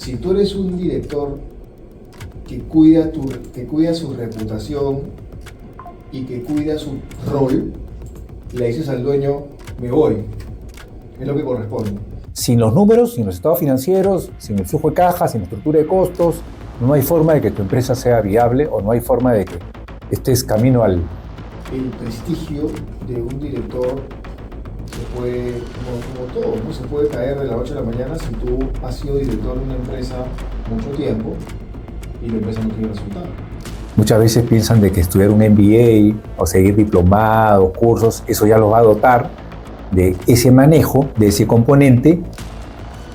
Si tú eres un director que cuida su reputación y que cuida su rol, le dices al dueño, me voy, es lo que corresponde. Sin los números, sin los estados financieros, sin el flujo de caja, sin la estructura de costos, no hay forma de que tu empresa sea viable o no hay forma de que estés camino al... El prestigio de un director se puede, como todo, ¿no? Se puede caer de la noche a la mañana si tú has sido director de una empresa mucho tiempo y la empresa no tiene resultado. Muchas veces piensan de que estudiar un MBA o seguir diplomados, cursos, eso ya los va a dotar de ese manejo, de ese componente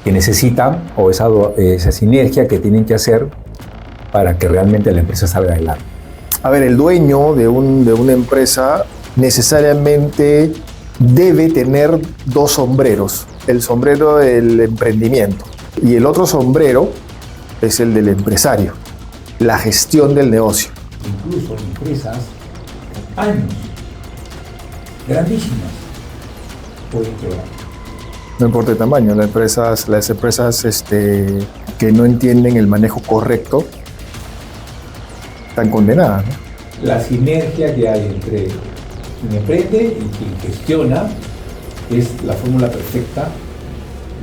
que necesitan o esa sinergia que tienen que hacer para que realmente la empresa salga adelante. A ver, el dueño de una empresa necesariamente debe tener dos sombreros. El sombrero del emprendimiento y el otro sombrero es el del empresario, la gestión del negocio. Incluso empresas con años, grandísimas, pueden quebrar. No importa el tamaño, las empresas que no entienden el manejo correcto están condenadas, ¿no? La sinergia que hay entre quien emprende y quien gestiona es la fórmula perfecta,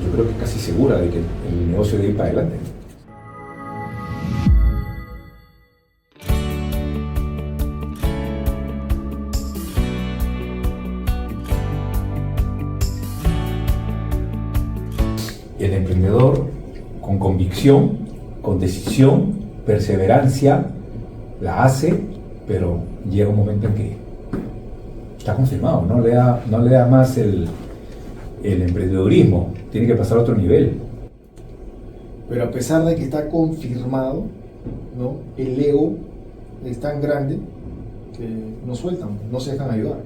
yo creo que casi segura de que el negocio debe ir para adelante. El emprendedor con convicción, con decisión, perseverancia, la hace, pero llega un momento en que está confirmado, no le da más el emprendedurismo, tiene que pasar a otro nivel. Pero a pesar de que está confirmado, ¿no? El ego es tan grande que no sueltan, no se dejan ayudar.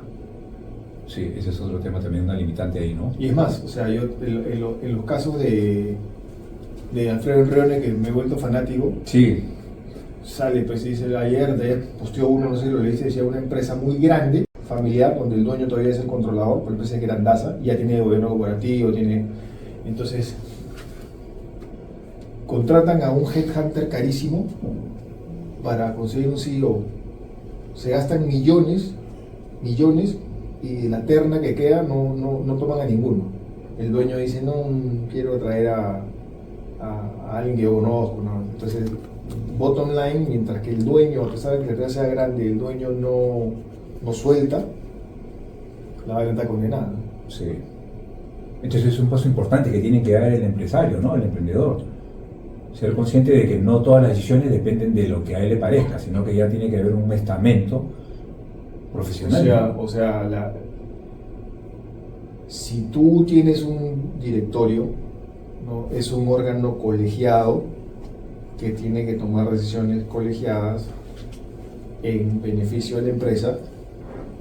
Sí, ese es otro tema también, una limitante ahí, ¿no? Y es más, o sea, yo en los casos de Alfredo Enrione, que me he vuelto fanático, Sí, sale, pues dice, ayer posteó uno, no sé si lo leíste, decía una empresa muy grande, familiar, donde el dueño todavía es el controlador, pero la empresa es grandaza, y ya tiene gobierno corporativo, entonces contratan a un headhunter carísimo para conseguir un CEO, se gastan millones, y de la terna que queda no toman a ninguno. El dueño dice, no, quiero traer a alguien que yo conozco, ¿no? Entonces, bottom line, mientras que el dueño, a pesar de que la empresa sea grande, el dueño no suelta, la vaina está condenada, ¿no? sí. Entonces es un paso importante que tiene que dar el empresario, ¿no? El emprendedor. Ser consciente de que no todas las decisiones dependen de lo que a él le parezca, sino que ya tiene que haber un estamento profesional. Si tú tienes un directorio, ¿no? Es un órgano colegiado que tiene que tomar decisiones colegiadas en beneficio de la empresa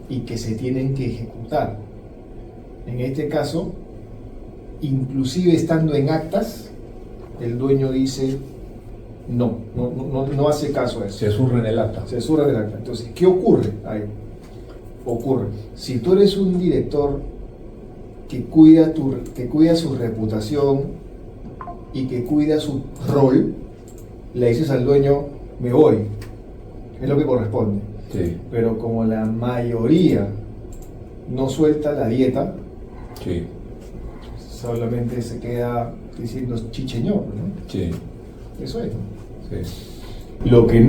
y que se tienen que ejecutar. En este caso, inclusive estando en actas, el dueño dice no hace caso a eso. Se surre en el acta. Se surre del acta. Entonces, ¿qué ocurre ahí? Si tú eres un director que cuida su reputación y que cuida su rol, le dices al dueño, me voy, es lo que corresponde. Sí, Pero como la mayoría no suelta la dieta, sí, solamente se queda diciendo chicheñor, ¿no? sí, Eso es, ¿no? sí. Lo que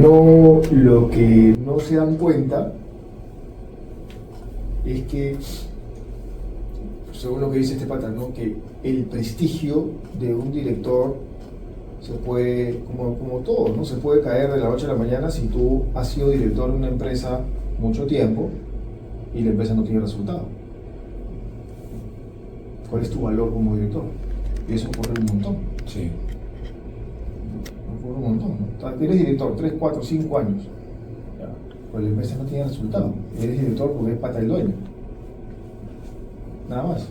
no se dan cuenta es que, según lo que dice este pata, ¿no? Que el prestigio de un director se puede, como todo, ¿no? Se puede caer de la noche a la mañana si tú has sido director de una empresa mucho tiempo y la empresa no tiene resultado. ¿Cuál es tu valor como director? Y eso ocurre un montón. Sí. Ocurre un montón, ¿no? Eres director 3, 4, 5 años, ya, pero la empresa no tiene resultado. Eres director porque es pata del dueño. Nada más.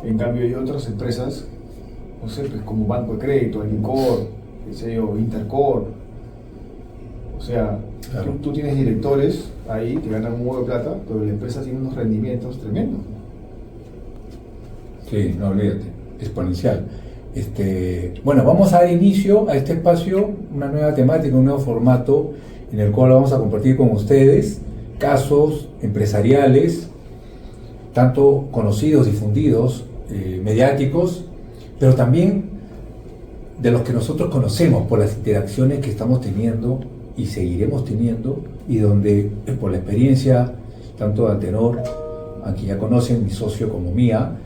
En cambio hay otras empresas, no sé, pues como Banco de Crédito, Alicor, qué sé yo, Intercor. O sea, claro, tú tienes directores ahí que ganan un huevo de plata, pero la empresa tiene unos rendimientos tremendos. sí, no olvídate, exponencial. Bueno, vamos a dar inicio a este espacio, una nueva temática, un nuevo formato en el cual vamos a compartir con ustedes casos empresariales, tanto conocidos, difundidos, mediáticos, pero también de los que nosotros conocemos por las interacciones que estamos teniendo y seguiremos teniendo, y donde por la experiencia tanto de Antenor, a quien ya conocen, mi socio, como mía,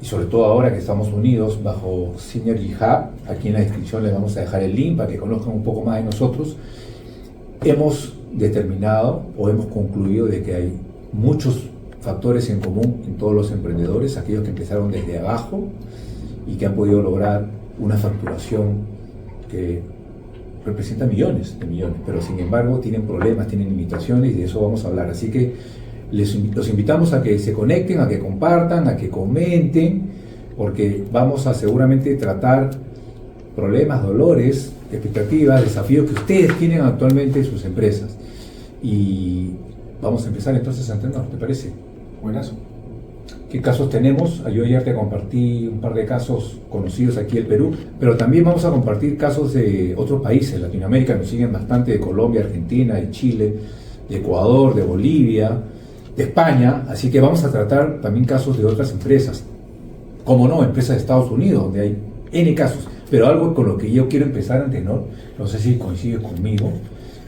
y sobre todo ahora que estamos unidos bajo Synergy Hub, aquí en la descripción les vamos a dejar el link para que conozcan un poco más de nosotros, hemos determinado o hemos concluido de que hay muchos factores en común en todos los emprendedores, aquellos que empezaron desde abajo y que han podido lograr una facturación que representa millones, pero sin embargo tienen problemas, tienen limitaciones, y de eso vamos a hablar. Así que los invitamos a que se conecten, a que compartan, a que comenten, porque vamos a seguramente tratar problemas, dolores, expectativas, desafíos que ustedes tienen actualmente en sus empresas. Y vamos a empezar entonces, Antenor, ¿te parece? Buenazo. ¿Qué casos tenemos? Yo ayer te compartí un par de casos conocidos aquí en Perú, pero también vamos a compartir casos de otros países. Latinoamérica nos siguen bastante, de Colombia, Argentina, de Chile, de Ecuador, de Bolivia, de España, así que vamos a tratar también casos de otras empresas, como no, empresas de Estados Unidos, donde hay N casos, pero algo con lo que yo quiero empezar, Antenor, no sé si coincides conmigo,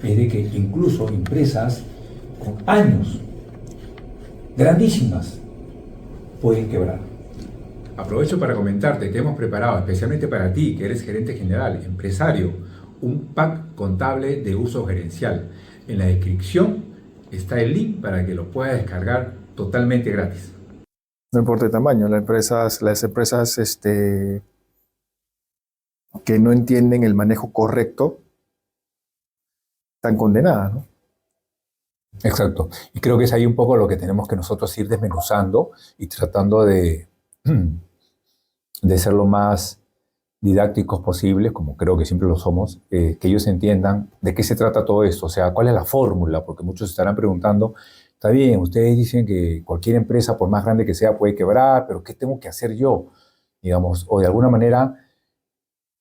es de que incluso empresas con años, grandísimas, pueden quebrar. Aprovecho para comentarte que hemos preparado especialmente para ti, que eres gerente general, empresario, un pack contable de uso gerencial. En la descripción está el link para que lo puedas descargar totalmente gratis. No importa el tamaño, las empresas que no entienden el manejo correcto están condenadas, ¿no? Exacto. Y creo que es ahí un poco lo que tenemos que nosotros ir desmenuzando y tratando de ser lo más didácticos posibles, como creo que siempre lo somos, que ellos entiendan de qué se trata todo esto, o sea, cuál es la fórmula, porque muchos estarán preguntando, está bien, ustedes dicen que cualquier empresa, por más grande que sea, puede quebrar, pero ¿qué tengo que hacer yo? Digamos, o de alguna manera,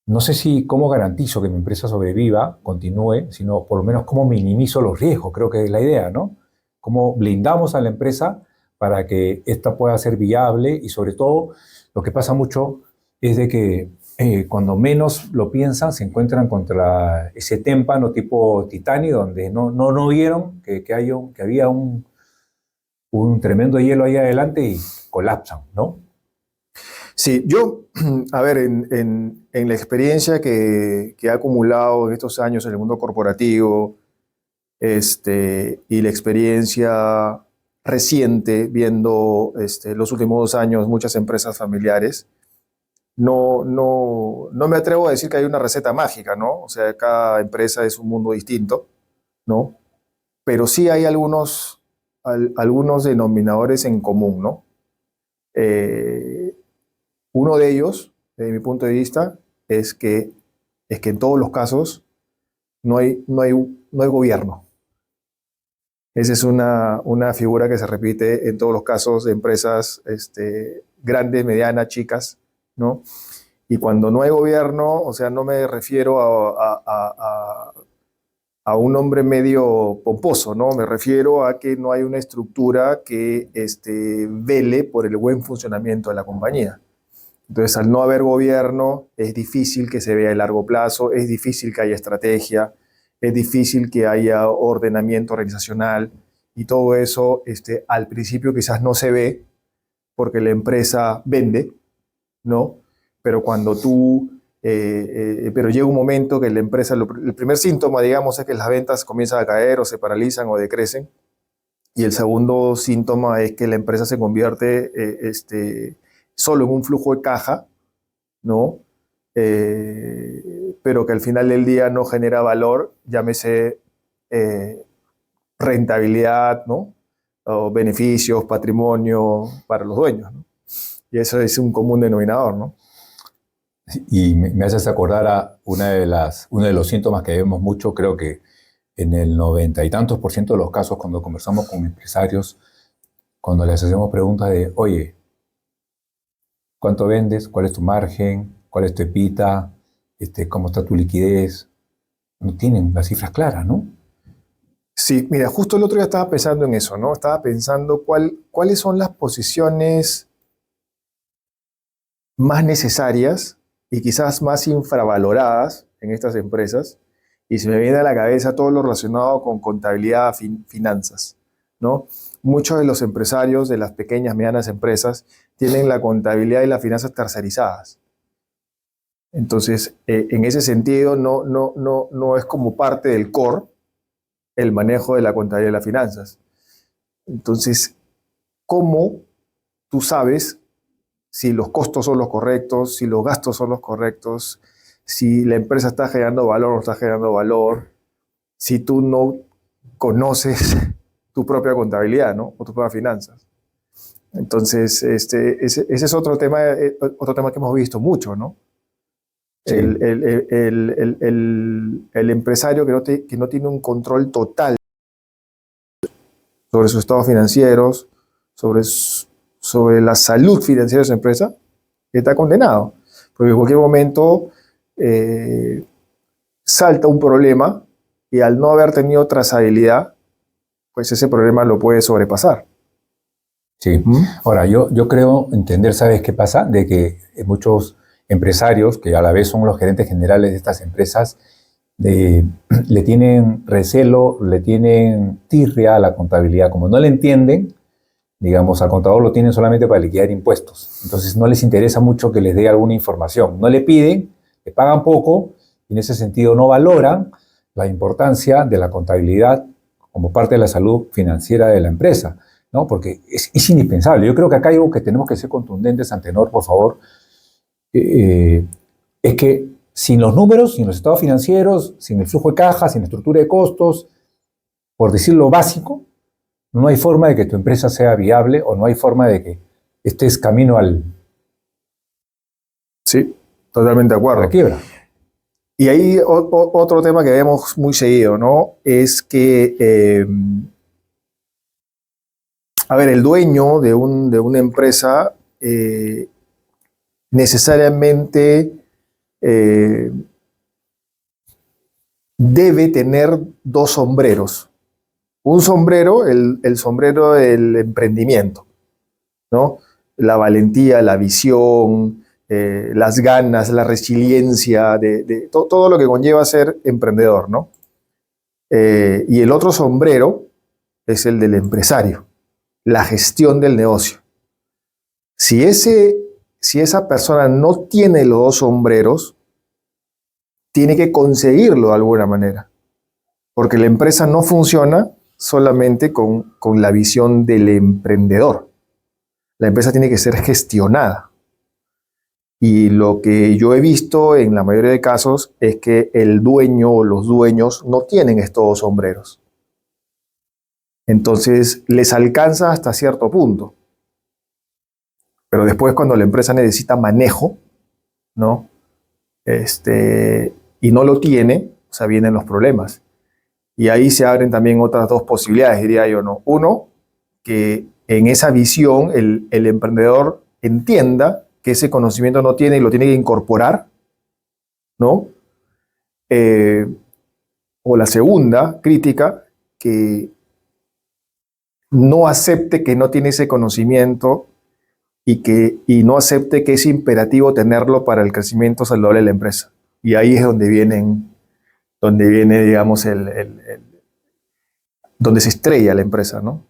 no sé si cómo garantizo que mi empresa sobreviva, continúe, sino por lo menos cómo minimizo los riesgos, creo que es la idea, ¿no? Cómo blindamos a la empresa para que ésta pueda ser viable, y sobre todo, lo que pasa mucho es de que cuando menos lo piensan, se encuentran contra ese témpano tipo Titanic, donde no vieron que había un tremendo hielo ahí adelante y colapsan, ¿no? Sí, yo, a ver, en la experiencia que he acumulado en estos años en el mundo corporativo, y la experiencia reciente viendo los últimos 2 años muchas empresas familiares, no me atrevo a decir que hay una receta mágica, ¿no? O sea, cada empresa es un mundo distinto, ¿no? Pero sí hay algunos denominadores en común, ¿no? Uno de ellos, desde mi punto de vista, es que en todos los casos no hay gobierno. Esa es una figura que se repite en todos los casos de empresas grandes, medianas, chicas, ¿no? Y cuando no hay gobierno, o sea, no me refiero a un hombre medio pomposo, ¿no? Me refiero a que no hay una estructura que vele por el buen funcionamiento de la compañía. Entonces, al no haber gobierno, es difícil que se vea a largo plazo, es difícil que haya estrategia, es difícil que haya ordenamiento organizacional, y todo eso al principio quizás no se ve porque la empresa vende, ¿no? Pero cuando pero llega un momento que la empresa, el primer síntoma, digamos, es que las ventas comienzan a caer o se paralizan o decrecen, y el segundo síntoma es que la empresa se convierte solo en un flujo de caja, ¿no? Pero que al final del día no genera valor, llámese rentabilidad, ¿no? O beneficios, patrimonio para los dueños, ¿no? Y eso es un común denominador, ¿no? Y me haces acordar a uno de los síntomas que vemos mucho, creo que en el 90 y tantos % de los casos, cuando conversamos con empresarios, cuando les hacemos preguntas de, oye, ¿cuánto vendes? ¿Cuál es tu margen? cuál es tu EPITA, cómo está tu liquidez. No tienen las cifras claras, ¿no? Sí, mira, justo el otro día estaba pensando en eso, ¿no? Estaba pensando cuáles son las posiciones más necesarias y quizás más infravaloradas en estas empresas, y se me viene a la cabeza todo lo relacionado con contabilidad, finanzas, ¿no? Muchos de los empresarios de las pequeñas, medianas empresas tienen la contabilidad y las finanzas tercerizadas. Entonces, en ese sentido, no es como parte del core el manejo de la contabilidad y las finanzas. Entonces, ¿cómo tú sabes si los costos son los correctos, si los gastos son los correctos, si la empresa está generando valor o no está generando valor, si tú no conoces tu propia contabilidad, ¿no? O tus propias finanzas? Entonces, ese es otro tema que hemos visto mucho, ¿no? Sí. El empresario que no tiene un control total sobre sus estados financieros, sobre la salud financiera de su empresa, está condenado. Porque en cualquier momento salta un problema y al no haber tenido trazabilidad, pues ese problema lo puede sobrepasar. Sí. Ahora, yo creo entender, ¿sabes qué pasa? De que muchos empresarios, que a la vez son los gerentes generales de estas empresas, le tienen recelo, le tienen tirria a la contabilidad. Como no le entienden, digamos, al contador lo tienen solamente para liquidar impuestos. Entonces no les interesa mucho que les dé alguna información. No le piden, le pagan poco, y en ese sentido no valoran la importancia de la contabilidad como parte de la salud financiera de la empresa, ¿no? Porque es indispensable. Yo creo que acá hay algo que tenemos que ser contundentes, Antenor, por favor. Es que sin los números, sin los estados financieros, sin el flujo de caja, sin la estructura de costos, por decirlo básico, no hay forma de que tu empresa sea viable o no hay forma de que estés camino al... Sí, totalmente de acuerdo. A la quiebra. Y ahí otro tema que vemos muy seguido, ¿no? Es que, a ver, el dueño de una empresa necesariamente debe tener dos sombreros. Un sombrero, el sombrero del emprendimiento, ¿no? La valentía, la visión, las ganas, la resiliencia, todo lo que conlleva ser emprendedor, ¿no? Y el otro sombrero es el del empresario, la gestión del negocio. Si esa persona no tiene los dos sombreros, tiene que conseguirlo de alguna manera, porque la empresa no funciona solamente con la visión del emprendedor. La empresa tiene que ser gestionada. Y lo que yo he visto en la mayoría de casos es que el dueño o los dueños no tienen estos dos sombreros. Entonces les alcanza hasta cierto punto. Pero después, cuando la empresa necesita manejo, ¿no? Y no lo tiene, o sea, vienen los problemas. Y ahí se abren también otras dos posibilidades, diría yo, ¿no? Uno, que en esa visión el emprendedor entienda que ese conocimiento no tiene y lo tiene que incorporar, ¿no? O la segunda crítica, que no acepte que no tiene ese conocimiento y no acepte que es imperativo tenerlo para el crecimiento saludable de la empresa. Y ahí es donde viene, digamos, donde se estrella la empresa, ¿no?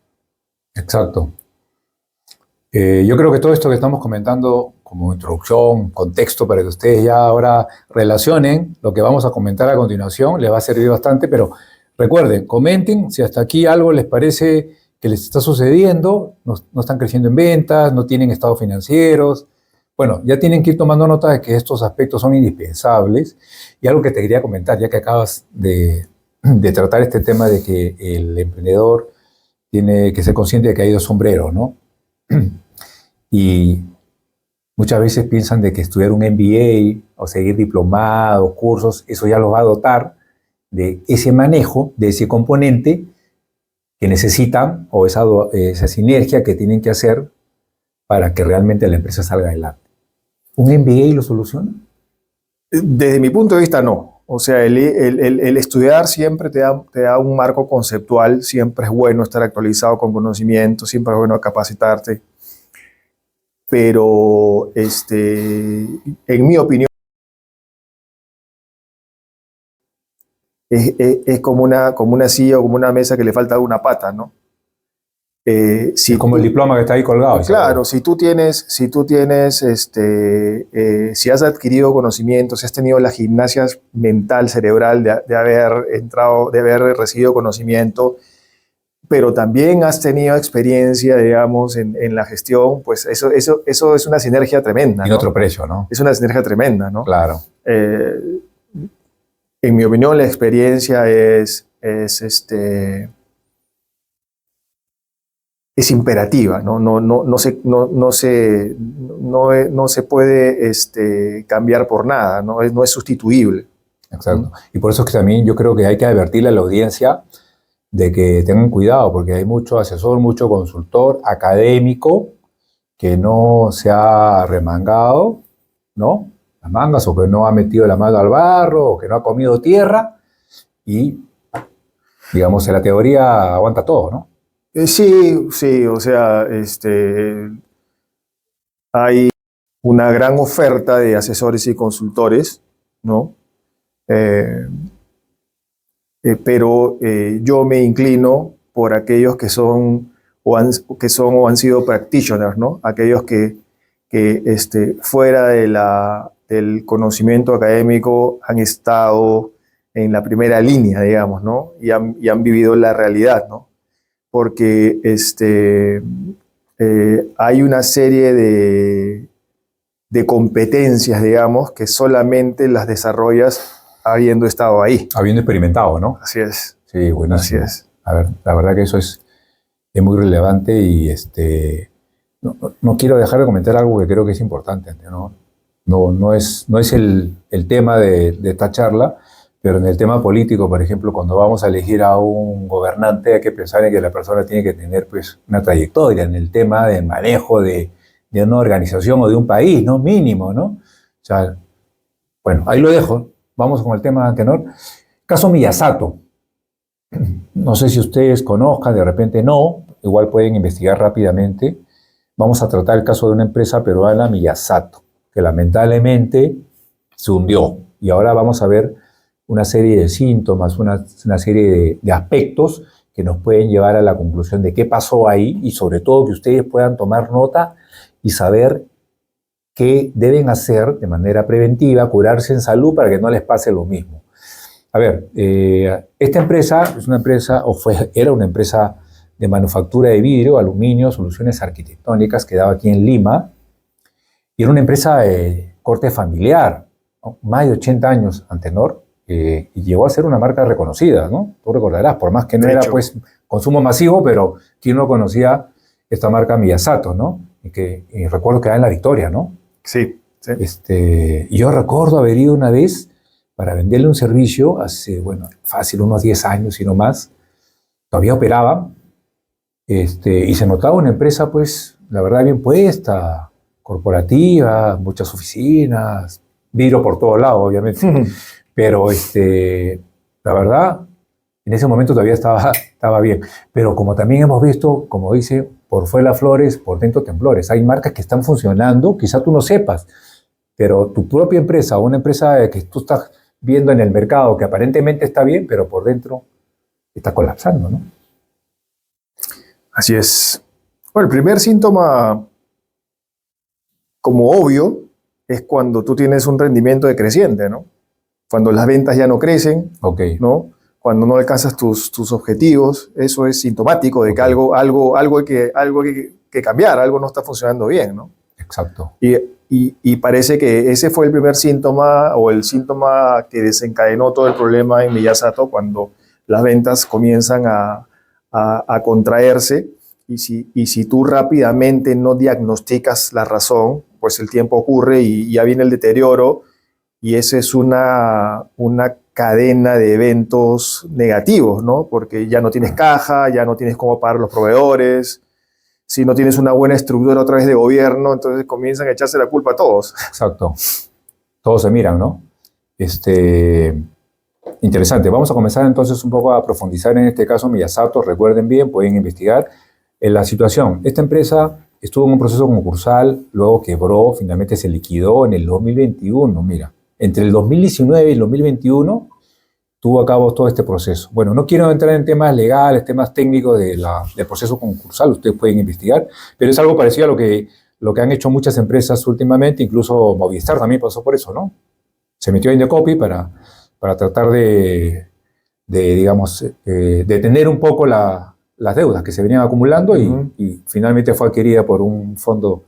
Exacto. Yo creo que todo esto que estamos comentando como introducción, contexto, para que ustedes ya ahora relacionen lo que vamos a comentar a continuación, les va a servir bastante, pero recuerden, comenten si hasta aquí algo les parece que les está sucediendo, no están creciendo en ventas, no tienen estados financieros. Bueno, ya tienen que ir tomando nota de que estos aspectos son indispensables. Y algo que te quería comentar, ya que acabas de tratar este tema de que el emprendedor tiene que ser consciente de que hay dos sombreros, ¿no? Y muchas veces piensan de que estudiar un MBA o seguir diplomados, cursos, eso ya los va a dotar de ese manejo, de ese componente que necesitan, o esa sinergia que tienen que hacer para que realmente la empresa salga adelante. ¿Un MBA lo soluciona? Desde mi punto de vista, no. O sea, el estudiar siempre te da un marco conceptual, siempre es bueno estar actualizado con conocimiento, siempre es bueno capacitarte, pero en mi opinión es como una silla o como una mesa que le falta una pata, ¿no? Es como el diploma que está ahí colgado. Claro, si has adquirido conocimiento, si has tenido la gimnasia mental, cerebral de haber entrado, de haber recibido conocimiento, pero también has tenido experiencia, digamos, en la gestión, pues eso es una sinergia tremenda. Tiene otro precio, ¿no? Es una sinergia tremenda, ¿no? Claro. En mi opinión, la experiencia es imperativa, no se puede cambiar por nada, no es sustituible. Exacto. Y por eso es que también yo creo que hay que advertirle a la audiencia de que tengan cuidado, porque hay mucho asesor, mucho consultor académico que no se ha remangado, ¿no? Las mangas, o que no ha metido la mano al barro, o que no ha comido tierra, y, digamos, en la teoría aguanta todo, ¿no? Sí, o sea, hay una gran oferta de asesores y consultores, ¿no? Pero yo me inclino por aquellos que son o han sido practitioners, ¿no? Aquellos que fuera del conocimiento académico han estado en la primera línea, digamos, ¿no? Y han vivido la realidad, ¿no? Porque hay una serie de competencias, digamos, que solamente las desarrollas habiendo estado ahí. Habiendo experimentado, ¿no? Así es. Sí, buenísimo. Así es. A ver, la verdad que eso es muy relevante y no quiero dejar de comentar algo que creo que es importante, ¿no? No es el tema de esta charla, pero en el tema político, por ejemplo, cuando vamos a elegir a un gobernante, hay que pensar en que la persona tiene que tener, pues, una trayectoria en el tema de manejo de una organización o de un país, ¿no? Mínimo, ¿no? O sea, bueno, ahí lo dejo. Vamos con el tema, Antenor. Caso Miyasato. No sé si ustedes conozcan, de repente no, igual pueden investigar rápidamente. Vamos a tratar el caso de una empresa peruana, Miyasato, que lamentablemente se hundió. Y ahora vamos a ver una serie de síntomas, una serie de aspectos que nos pueden llevar a la conclusión de qué pasó ahí y sobre todo que ustedes puedan tomar nota y saber qué deben hacer de manera preventiva, curarse en salud para que no les pase lo mismo. A ver, esta empresa es una empresa, era una empresa de manufactura de vidrio, aluminio, soluciones arquitectónicas, que daba aquí en Lima, y era una empresa de corte familiar, ¿no? Más de 80 años, Antenor, y llegó a ser una marca reconocida, ¿no? Tú recordarás, por más que no era, pues, consumo masivo, pero ¿quién no conocía esta marca Miyasato, ¿no? Y recuerdo que era en La Victoria, ¿no? Sí. Y yo recuerdo haber ido una vez para venderle un servicio hace, bueno, fácil, unos 10 años y no más. Todavía operaba, y se notaba una empresa, pues, la verdad, bien puesta, corporativa, muchas oficinas, vidrio por todos lados, obviamente. Pero, la verdad, en ese momento todavía estaba bien. Pero como también hemos visto, como dice, por fuera flores, por dentro temblores. Hay marcas que están funcionando, quizá tú no sepas, pero tu propia empresa o una empresa que tú estás viendo en el mercado que aparentemente está bien, pero por dentro está colapsando, ¿no? Así es. Bueno, el primer síntoma, como obvio, es cuando tú tienes un rendimiento decreciente, ¿no? Cuando las ventas ya no crecen, Okay. ¿no? Cuando no alcanzas tus objetivos, eso es sintomático de que algo hay que cambiar, algo no está funcionando bien, ¿no? Exacto. Y parece que ese fue el primer síntoma o el síntoma que desencadenó todo el problema en Miyasato cuando las ventas comienzan a contraerse y si tú rápidamente no diagnosticas la razón, pues el tiempo ocurre y ya viene el deterioro y esa es una cadena de eventos negativos, ¿no? Porque ya no tienes caja, ya no tienes cómo pagar los proveedores. Si no tienes una buena estructura otra vez de gobierno, entonces comienzan a echarse la culpa a todos. Exacto. Todos se miran, ¿no? Interesante. Vamos a comenzar entonces un poco a profundizar en este caso Miyasato. Recuerden bien, pueden investigar en la situación. Esta empresa estuvo en un proceso concursal, luego quebró, finalmente se liquidó en el 2021. Mira, entre el 2019 y el 2021 tuvo a cabo todo este proceso. Bueno, no quiero entrar en temas legales, temas técnicos del proceso concursal, ustedes pueden investigar, pero es algo parecido a lo que han hecho muchas empresas últimamente, incluso Movistar también pasó por eso, ¿no? Se metió a Indecopi para tratar digamos, detener un poco las deudas que se venían acumulando y finalmente fue adquirida por un fondo.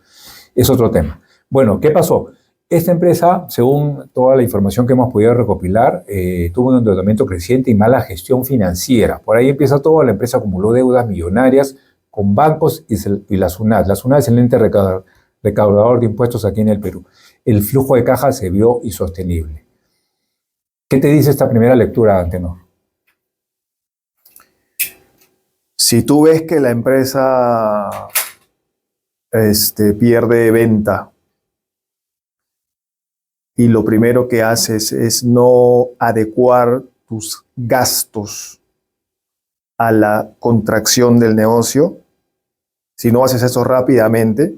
Es otro tema. Bueno, ¿qué pasó? Esta empresa, según toda la información que hemos podido recopilar, tuvo un endeudamiento creciente y mala gestión financiera. Por ahí empieza todo, la empresa acumuló deudas millonarias con bancos y la SUNAT. La SUNAT es el ente recaudador de impuestos aquí en el Perú. El flujo de caja se vio insostenible. ¿Qué te dice esta primera lectura, Antenor? Si tú ves que la empresa pierde venta y lo primero que haces es no adecuar tus gastos a la contracción del negocio, si no haces eso rápidamente,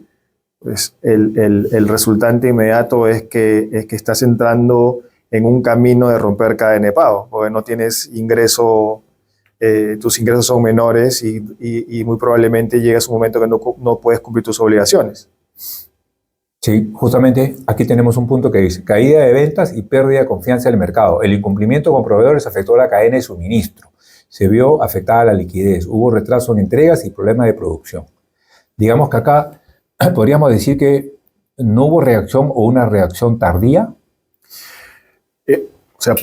pues el resultante inmediato es que estás entrando en un camino de romper cadena de pago, porque no tienes ingreso, tus ingresos son menores y muy probablemente llegas a un momento que no puedes cumplir tus obligaciones. Sí, justamente aquí tenemos un punto que dice caída de ventas y pérdida de confianza en el mercado. El incumplimiento con proveedores afectó la cadena de suministro. Se vio afectada la liquidez, hubo retraso en entregas y problemas de producción. Digamos que acá podríamos decir que no hubo reacción o una reacción tardía. O sea,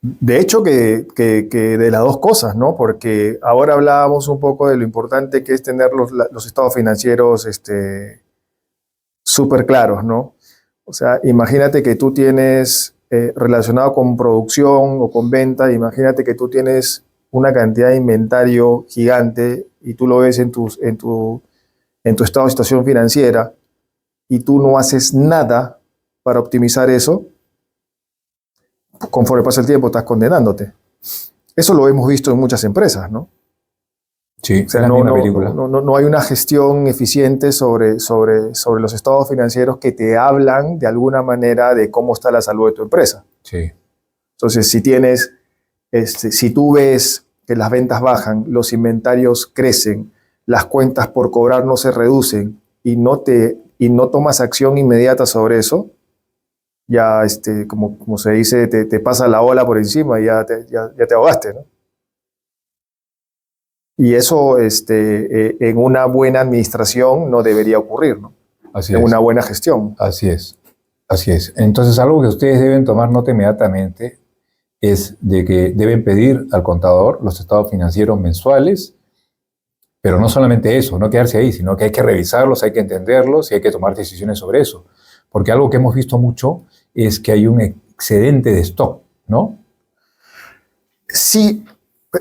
de hecho que de las dos cosas, ¿no? Porque ahora hablábamos un poco de lo importante que es tener los estados financieros súper claros, ¿no? O sea, imagínate que tú tienes, relacionado con producción o con venta, imagínate que tú tienes una cantidad de inventario gigante y tú lo ves en tu estado de situación financiera y tú no haces nada para optimizar eso, conforme pasa el tiempo estás condenándote. Eso lo hemos visto en muchas empresas, ¿no? Sí, o sea, la misma película. No hay una gestión eficiente sobre los estados financieros que te hablan de alguna manera de cómo está la salud de tu empresa. Sí. Entonces, si tú ves que las ventas bajan, los inventarios crecen, las cuentas por cobrar no se reducen y no tomas acción inmediata sobre eso, ya, como se dice, te pasa la ola por encima y ya te ahogaste, ¿no? Y eso en una buena administración no debería ocurrir, ¿no? Así en es. una buena gestión. Así es. Así es. Entonces, algo que ustedes deben tomar nota inmediatamente es de que deben pedir al contador los estados financieros mensuales, pero no solamente eso, no quedarse ahí, sino que hay que revisarlos, hay que entenderlos y hay que tomar decisiones sobre eso. Porque algo que hemos visto mucho es que hay un excedente de stock, ¿no? Sí,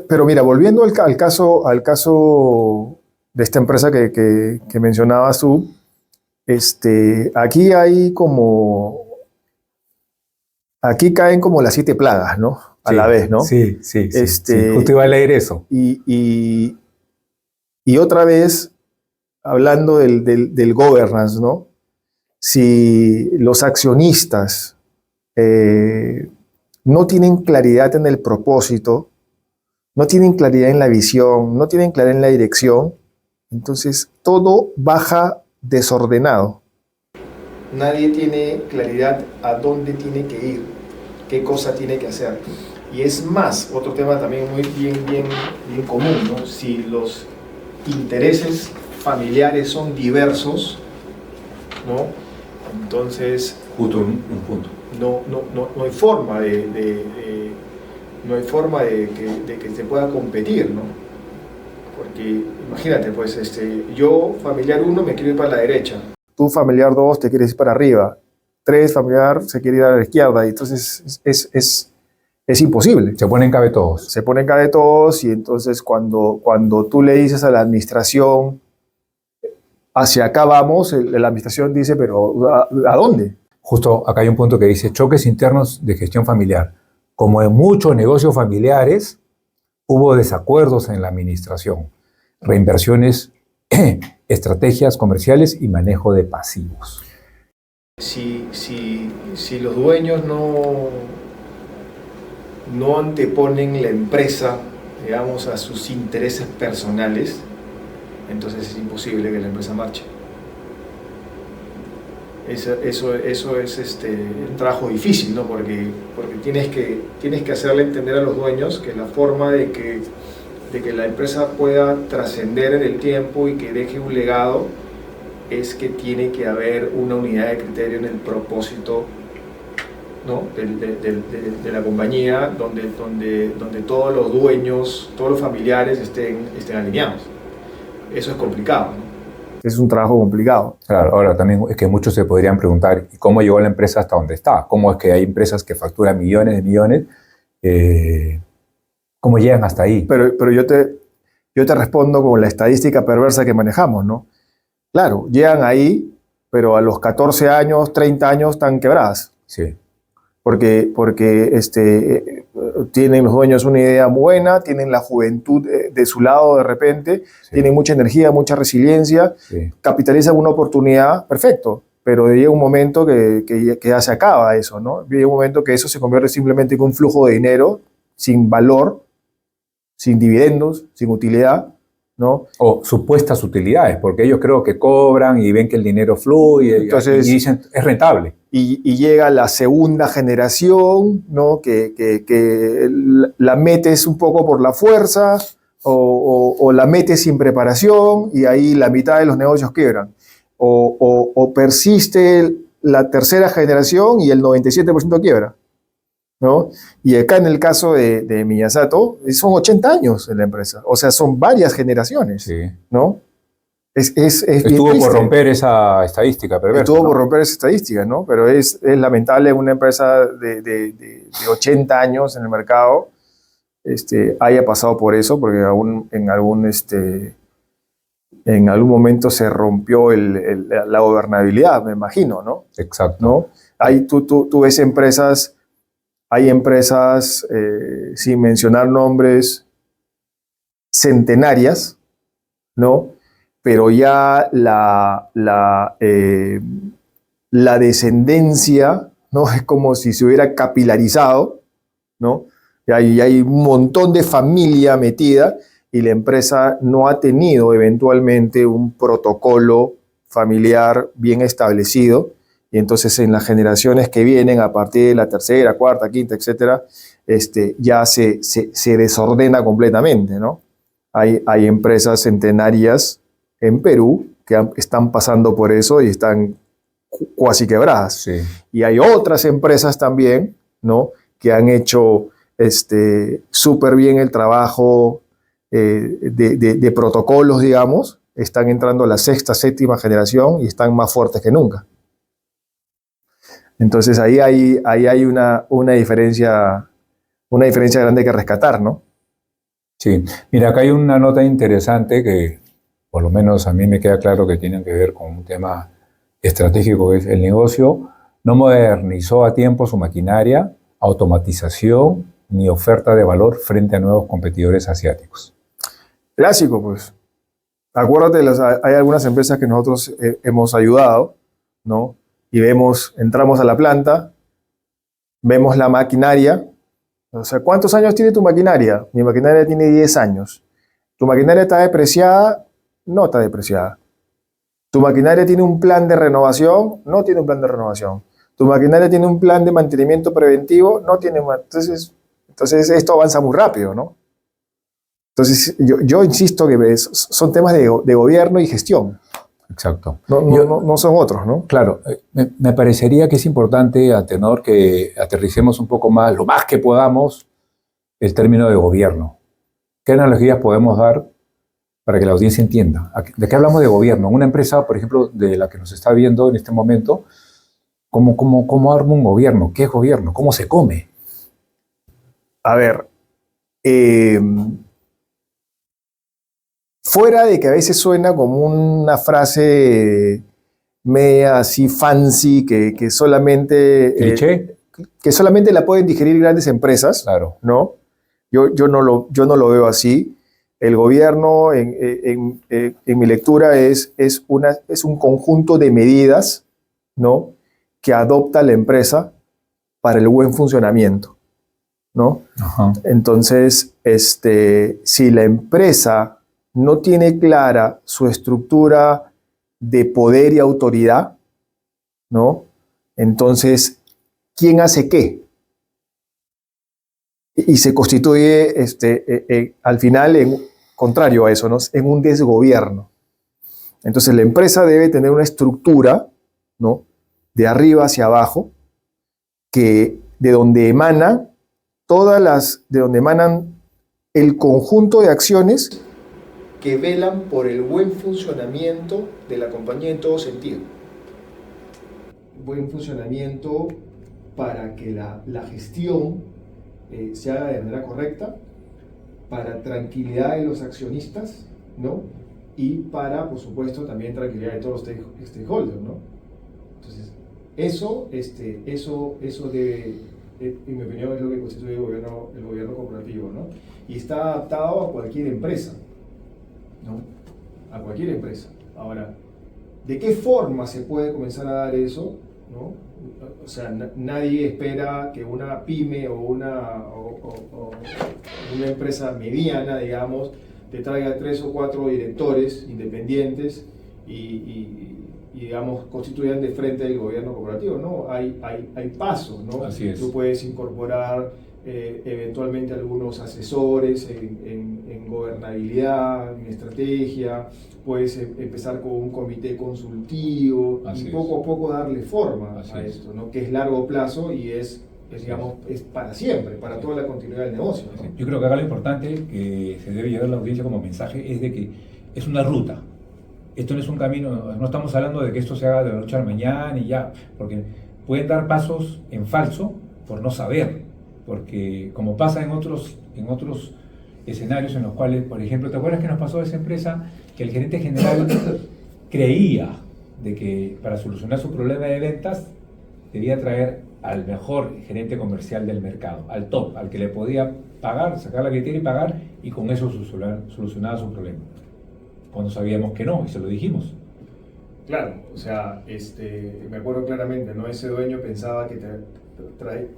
pero mira, volviendo al caso de esta empresa que mencionabas tú, aquí caen como las 7 plagas, ¿no? A la vez, ¿no? Sí. Justo iba a leer eso. Y otra vez, hablando del governance, ¿no? Si los accionistas no tienen claridad en el propósito, no tienen claridad en la visión, no tienen claridad en la dirección, entonces todo baja desordenado. Nadie tiene claridad a dónde tiene que ir, qué cosa tiene que hacer. Y es más, otro tema también muy bien común, ¿no? Si los intereses familiares son diversos, ¿no? Entonces, Justo un punto. no hay forma no hay forma de que se pueda competir, ¿no? Porque imagínate, pues, yo, familiar 1, me quiero ir para la derecha. Tú, familiar 2, te quieres ir para arriba. 3, familiar, se quiere ir a la izquierda. Y entonces es imposible. Se ponen cabe todos. Se ponen cabe todos y entonces cuando tú le dices a la administración, hacia acá vamos, la administración dice, pero ¿a dónde? Justo acá hay un punto que dice choques internos de gestión familiar. Como en muchos negocios familiares, hubo desacuerdos en la administración, reinversiones, estrategias comerciales y manejo de pasivos. Si los dueños no anteponen la empresa, digamos, a sus intereses personales, entonces es imposible que la empresa marche. Eso es un trabajo difícil, ¿no? Porque tienes que hacerle entender a los dueños que la forma de que la empresa pueda trascender en el tiempo y que deje un legado es que tiene que haber una unidad de criterio en el propósito, ¿no? de la compañía, donde todos los dueños, todos los familiares estén alineados. Eso es complicado, ¿no? Es un trabajo complicado. Claro, ahora también es que muchos se podrían preguntar, ¿y cómo llegó la empresa hasta donde está? ¿Cómo es que hay empresas que facturan millones de millones? ¿Cómo llegan hasta ahí? Pero yo te respondo con la estadística perversa que manejamos, ¿no? Claro, llegan ahí, pero a los 14 años, 30 años están quebradas. Sí. Porque tienen los dueños una idea buena, tienen la juventud de su lado de repente, Sí. tienen mucha energía, mucha resiliencia, Sí. capitalizan una oportunidad, perfecto, pero llega un momento que ya se acaba eso, ¿no? Llega un momento que eso se convierte simplemente en un flujo de dinero sin valor, sin dividendos, sin utilidad, ¿no? O supuestas utilidades, porque ellos creo que cobran y ven que el dinero fluye. Entonces, y dicen, es rentable. Y llega la segunda generación, ¿no? que la metes un poco por la fuerza o la metes sin preparación y ahí la mitad de los negocios quiebran. O persiste la tercera generación y el 97% quiebra, ¿no? Y acá en el caso de Miyasato, son 80 años en la empresa, o sea, son varias generaciones, Sí. ¿no? Es bien Estuvo por triste. romper esa estadística perversa. Estuvo ¿no? por romper esa estadística, ¿no? Pero es lamentable una empresa de 80 años en el mercado haya pasado por eso, porque en algún momento se rompió la gobernabilidad, me imagino, ¿no? Exacto. ¿No? Tú ves empresas, hay empresas, sin mencionar nombres, centenarias, ¿no? Pero ya la descendencia, ¿no? Es como si se hubiera capilarizado, ¿no? Y hay un montón de familia metida y la empresa no ha tenido eventualmente un protocolo familiar bien establecido. Y entonces en las generaciones que vienen, a partir de la tercera, cuarta, quinta, etcétera, ya se desordena completamente, ¿no? Hay empresas centenarias en Perú que están pasando por eso y están cuasi quebradas. Sí. Y hay otras empresas también, ¿no? Que han hecho súper bien el trabajo de protocolos, digamos, están entrando a la sexta, séptima generación y están más fuertes que nunca. Entonces ahí hay una diferencia grande que rescatar, ¿no? Sí. Mira, acá hay una nota interesante que por lo menos a mí me queda claro que tiene que ver con un tema estratégico, que es el negocio no modernizó a tiempo su maquinaria, automatización ni oferta de valor frente a nuevos competidores asiáticos. Clásico, pues. Acuérdate, hay algunas empresas que nosotros hemos ayudado, ¿no? Y entramos a la planta, vemos la maquinaria. O sea, ¿cuántos años tiene tu maquinaria? Mi maquinaria tiene 10 años. ¿Tu maquinaria está depreciada? No está depreciada. ¿Tu maquinaria tiene un plan de renovación? No tiene un plan de renovación. ¿Tu maquinaria tiene un plan de mantenimiento preventivo? No tiene. Entonces esto avanza muy rápido, ¿no? Entonces yo insisto que son temas de gobierno y gestión. Exacto. No son otros, ¿no? Claro, me parecería que es importante, Antenor, que aterricemos un poco más, lo más que podamos, el término de gobierno. ¿Qué analogías podemos dar para que la audiencia entienda? ¿De qué hablamos de gobierno? Una empresa, por ejemplo, de la que nos está viendo en este momento, ¿cómo arma un gobierno? ¿Qué es gobierno? ¿Cómo se come? A ver, fuera de que a veces suena como una frase media así fancy que solamente... ¿Cliché? Que solamente la pueden digerir grandes empresas, Claro. ¿no? Yo no lo veo así. El gobierno, en mi lectura, es un conjunto de medidas, ¿no?, que adopta la empresa para el buen funcionamiento, ¿no? Ajá. Entonces, si la empresa no tiene clara su estructura de poder y autoridad, ¿no?, entonces, ¿quién hace qué? Y se constituye al final, contrario a eso, ¿no?, en un desgobierno. Entonces la empresa debe tener una estructura, ¿no?, de arriba hacia abajo, de donde emanan el conjunto de acciones que velan por el buen funcionamiento de la compañía en todo sentido. Buen funcionamiento para que la gestión se haga de manera correcta, para tranquilidad de los accionistas, ¿no?, y para, por supuesto, también tranquilidad de todos los stakeholders, ¿no? Entonces, eso debe, en mi opinión, es lo que constituye el gobierno corporativo, ¿no? Y está adaptado a cualquier empresa, ¿no? A cualquier empresa. Ahora, ¿de qué forma se puede comenzar a dar eso, ¿no? O sea, nadie espera que una pyme o una empresa mediana, digamos, te traiga 3 o 4 directores independientes y digamos, constituyan de frente del gobierno corporativo, ¿no? Hay pasos, ¿no? Así es. Tú puedes incorporar eventualmente algunos asesores en gobernabilidad, en estrategia, puedes empezar con un comité consultivo. Así y poco a poco darle forma a esto, ¿no?, que es largo plazo y es para siempre, para toda la continuidad del negocio, ¿no? Yo creo que acá lo importante que se debe llevar a la audiencia como mensaje es de que es una ruta. Esto no es un camino, no estamos hablando de que esto se haga de la noche a la mañana y ya, porque pueden dar pasos en falso por no saber, porque como pasa en otros escenarios en los cuales, por ejemplo, ¿te acuerdas que nos pasó a esa empresa que el gerente general creía de que para solucionar su problema de ventas debía traer al mejor gerente comercial del mercado, al top, al que le podía pagar, sacar la billetera y pagar, y con eso solucionaba su problema? Cuando sabíamos que no, y se lo dijimos. Claro, o sea, me acuerdo claramente, ¿no? Ese dueño pensaba que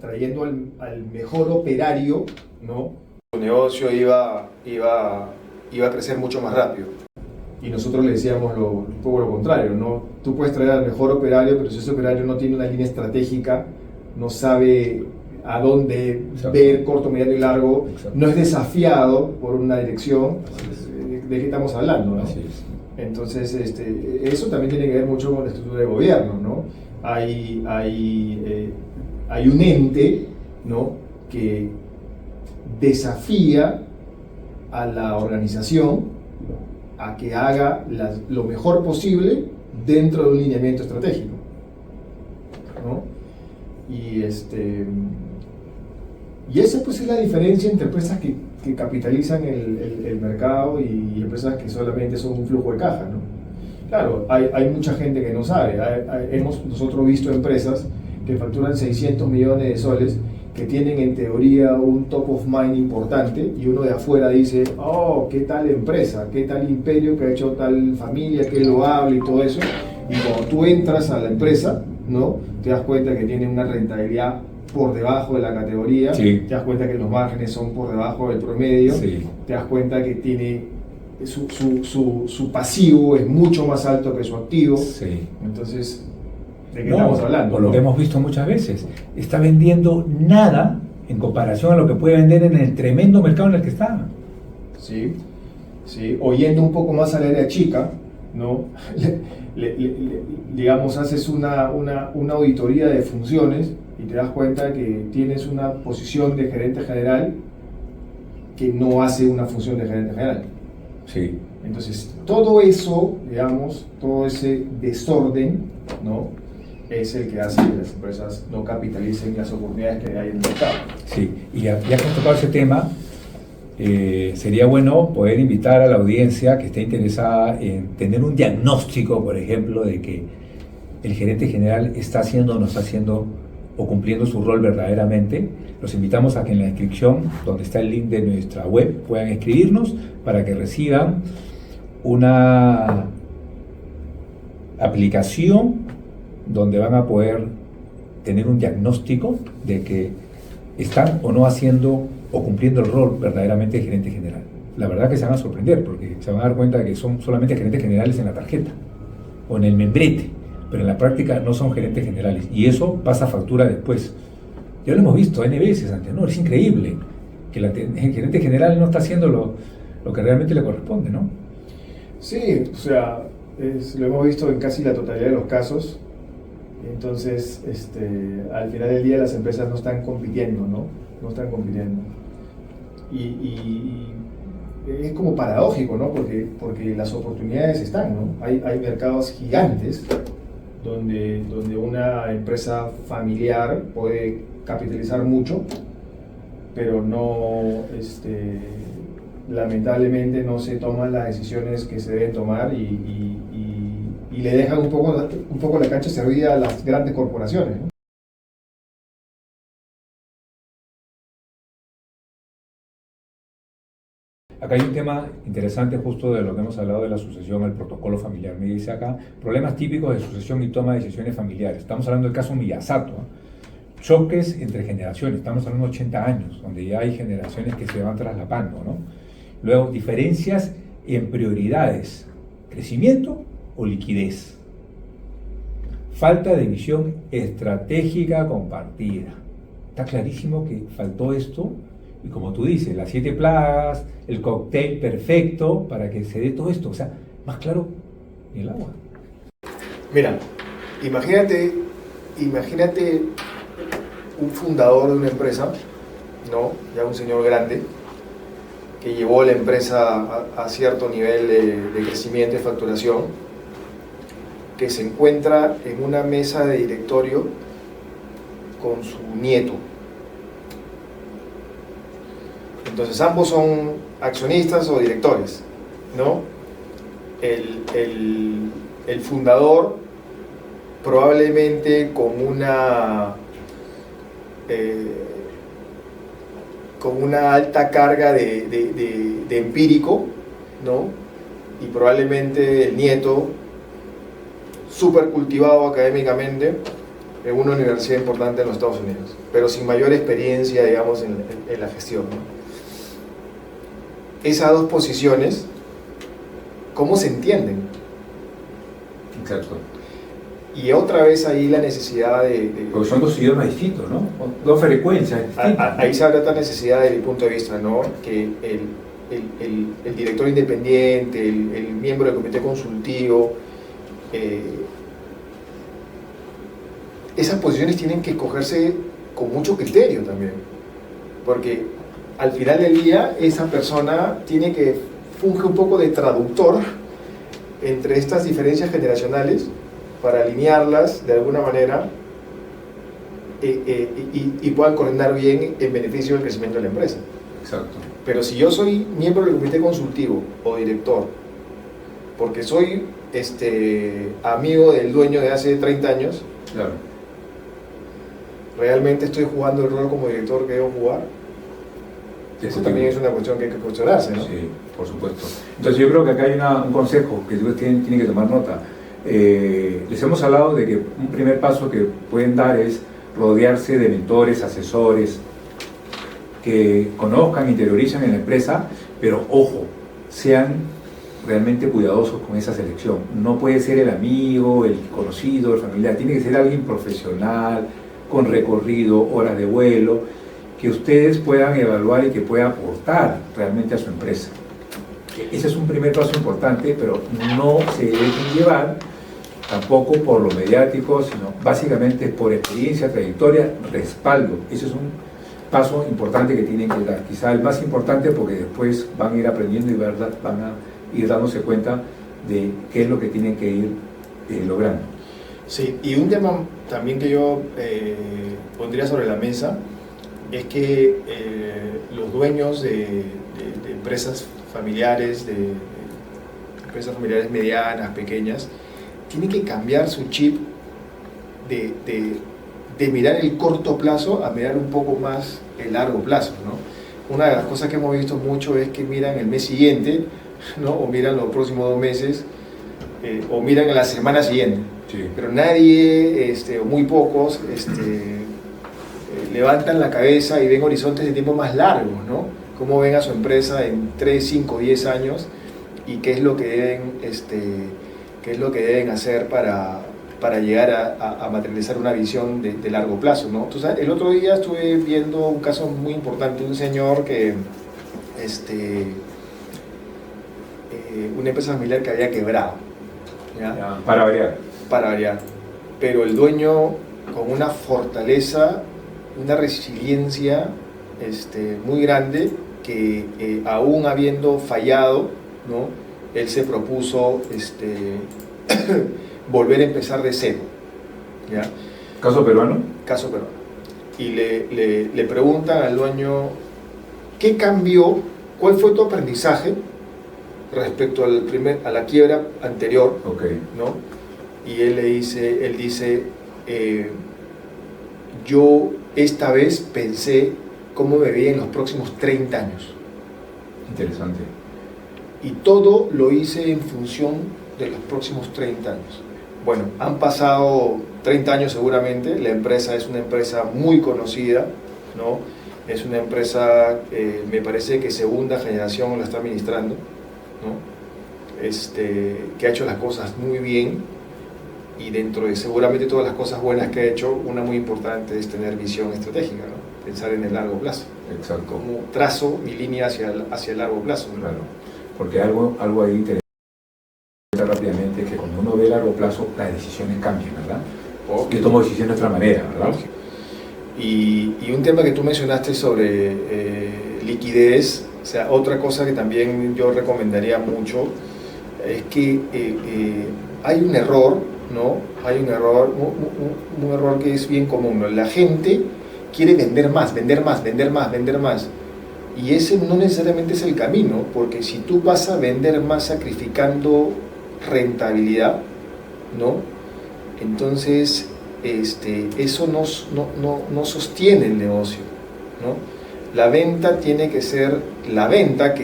trayendo al mejor operario, ¿no?, su negocio iba a crecer mucho más rápido. Y nosotros le decíamos un poco lo contrario, ¿no? Tú puedes traer al mejor operario, pero si ese operario no tiene una línea estratégica, no sabe a dónde ver corto, mediano y largo, no es desafiado por una dirección, ¿de qué estamos hablando, no? Así es. Entonces, eso también tiene que ver mucho con la estructura de gobierno, ¿no? Hay un ente, ¿no?, que desafía a la organización a que haga lo mejor posible dentro de un lineamiento estratégico, ¿no? Y esa pues es la diferencia entre empresas que capitalizan el mercado y empresas que solamente son un flujo de caja, ¿no? Claro, hay mucha gente que no sabe. Hemos nosotros visto empresas que facturan 600 millones de soles, que tienen en teoría un top of mind importante, y uno de afuera dice, oh, qué tal empresa, qué tal imperio que ha hecho tal familia, qué loable y todo eso. Y cuando tú entras a la empresa, ¿no?, te das cuenta que tiene una rentabilidad por debajo de la categoría, sí, te das cuenta que los márgenes son por debajo del promedio, sí, te das cuenta que tiene su pasivo es mucho más alto que su activo. sí. Entonces, ¿de qué estamos hablando? Por lo que hemos visto muchas veces, está vendiendo nada en comparación a lo que puede vender en el tremendo mercado en el que está. Sí, sí. O yendo un poco más al área chica, ¿no? Digamos, haces una auditoría de funciones y te das cuenta que tienes una posición de gerente general que no hace una función de gerente general. Sí. Entonces, todo eso, digamos, todo ese desorden, ¿no?, es el que hace que las empresas no capitalicen las oportunidades que hay en el mercado. Sí, y ya que hemos tocado ese tema, sería bueno poder invitar a la audiencia que esté interesada en tener un diagnóstico, por ejemplo, de que el gerente general está haciendo o no está haciendo o cumpliendo su rol verdaderamente. Los invitamos a que en la descripción, donde está el link de nuestra web, puedan escribirnos para que reciban una aplicación donde van a poder tener un diagnóstico de que están o no haciendo o cumpliendo el rol verdaderamente de gerente general. La verdad que se van a sorprender porque se van a dar cuenta de que son solamente gerentes generales en la tarjeta o en el membrete, pero en la práctica no son gerentes generales y eso pasa factura después. Ya lo hemos visto N veces, Antenor, es increíble que el gerente general no está haciendo lo que realmente le corresponde, ¿no? Sí, o sea, lo hemos visto en casi la totalidad de los casos. Entonces, al final del día las empresas no están compitiendo, ¿no? No están compitiendo. Y es como paradójico, ¿no? Porque las oportunidades están, ¿no? Hay mercados gigantes donde una empresa familiar puede capitalizar mucho, pero no, lamentablemente no se toman las decisiones que se deben tomar y le dejan un poco la cancha servida a las grandes corporaciones, ¿no? Acá hay un tema interesante justo de lo que hemos hablado de la sucesión, el protocolo familiar. Me dice acá, problemas típicos de sucesión y toma de decisiones familiares. Estamos hablando del caso Miyasato, ¿no? Choques entre generaciones, estamos hablando de 80 años, donde ya hay generaciones que se van traslapando, ¿no? Luego, diferencias en prioridades, crecimiento o liquidez. Falta de visión estratégica compartida. Está clarísimo que faltó esto. Y como tú dices, las 7 plagas, el cóctel perfecto para que se dé todo esto. O sea, más claro ni el agua. Mira, imagínate un fundador de una empresa, ¿no? Ya un señor grande, que llevó la empresa a cierto nivel de crecimiento y facturación, que se encuentra en una mesa de directorio con su nieto. Entonces ambos son accionistas o directores, ¿no? El fundador probablemente con una alta carga de empírico, ¿no? Y probablemente el nieto súper cultivado académicamente en una universidad importante en los Estados Unidos, pero sin mayor experiencia, digamos, en la gestión, ¿no? Esas dos posiciones, ¿cómo se entienden? Exacto. Y otra vez ahí la necesidad Porque son dos idiomas distintos, ¿no? Dos frecuencias distintas. Ahí se abre otra necesidad desde mi punto de vista, ¿no? Que el director independiente, el miembro del comité consultivo, esas posiciones tienen que escogerse con mucho criterio también, porque al final del día esa persona funge un poco de traductor entre estas diferencias generacionales para alinearlas de alguna manera y puedan coordinar bien en beneficio del crecimiento de la empresa. Exacto. Pero si yo soy miembro del comité consultivo o director, porque soy amigo del dueño de hace 30 años, Claro. ¿realmente estoy jugando el rol como director que debo jugar? Eso también es una cuestión que hay que cuestionarse, ¿no? Sí, por supuesto. Entonces yo creo que acá hay un consejo que ustedes tienen que tomar nota. Les hemos hablado de que un primer paso que pueden dar es rodearse de mentores, asesores, que conozcan, interioricen en la empresa, pero ojo, sean realmente cuidadosos con esa selección. No puede ser el amigo, el conocido, el familiar, tiene que ser alguien profesional, con recorrido, horas de vuelo, que ustedes puedan evaluar y que pueda aportar realmente a su empresa. Ese es un primer paso importante, pero no se deben llevar tampoco por lo mediático, sino básicamente por experiencia, trayectoria, respaldo. Ese es un paso importante que tienen que dar. Quizá el más importante porque después van a ir aprendiendo y van a ir dándose cuenta de qué es lo que tienen que ir logrando. Sí, y un tema también que yo pondría sobre la mesa es que los dueños de empresas familiares, empresas familiares medianas, pequeñas, tienen que cambiar su chip de mirar el corto plazo a mirar un poco más el largo plazo, ¿no? Una de las cosas que hemos visto mucho es que miran el mes siguiente, ¿no? O miran los próximos 2 meses, o miran a la semana siguiente. Sí. Pero nadie, o muy pocos, levantan la cabeza y ven horizontes de tiempo más largos, ¿no? Cómo ven a su empresa en 3, 5, 10 años y qué es lo que deben hacer para llegar a materializar una visión de largo plazo, ¿no? Entonces, el otro día estuve viendo un caso muy importante de un señor que, una empresa familiar que había quebrado, ¿ya? Ya, para variar. Para variar, pero el dueño con una fortaleza, una resiliencia muy grande que aún habiendo fallado, ¿no? Él se propuso volver a empezar de cero, ¿ya? ¿Caso peruano? Caso peruano. Y le preguntan al dueño, ¿qué cambió? ¿Cuál fue tu aprendizaje respecto a la quiebra anterior? Okay. ¿No? Y él dice, yo esta vez pensé cómo me veía en los próximos 30 años. Interesante. Y todo lo hice en función de los próximos 30 años. Bueno, han pasado 30 años seguramente, la empresa es una empresa muy conocida, ¿no? Es una empresa, me parece que segunda generación la está administrando, ¿no? Que ha hecho las cosas muy bien, y dentro de seguramente todas las cosas buenas que ha hecho, una muy importante es tener visión estratégica, ¿no? Pensar en el largo plazo. Exacto. Como trazo mi línea hacia el largo plazo, ¿no? Claro, porque algo ahí interesante rápidamente es que cuando uno ve a largo plazo, las decisiones cambian, ¿verdad? Yo tomo decisiones de otra manera, ¿verdad? Y un tema que tú mencionaste sobre liquidez, o sea, otra cosa que también yo recomendaría mucho es que hay un error, ¿no? Hay un error que es bien común, ¿no? La gente quiere vender más, vender más, vender más, vender más. Y ese no necesariamente es el camino, porque si tú vas a vender más sacrificando rentabilidad, ¿no? Entonces eso no sostiene el negocio, ¿no? La venta tiene que ser la venta,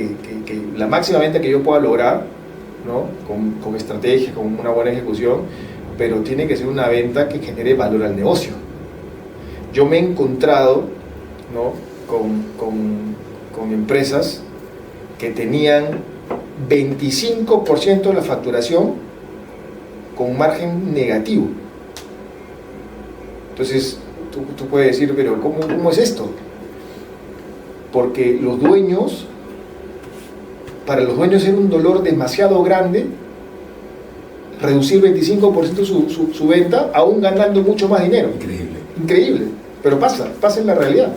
la máxima venta que yo pueda lograr, ¿no? Con estrategia, con una buena ejecución, pero tiene que ser una venta que genere valor al negocio. Yo me he encontrado, ¿no? con empresas que tenían 25% de la facturación con margen negativo. Entonces, tú puedes decir, pero ¿cómo es esto? Porque para los dueños era un dolor demasiado grande reducir 25% su venta, aún ganando mucho más dinero. Increíble, pero pasa en la realidad.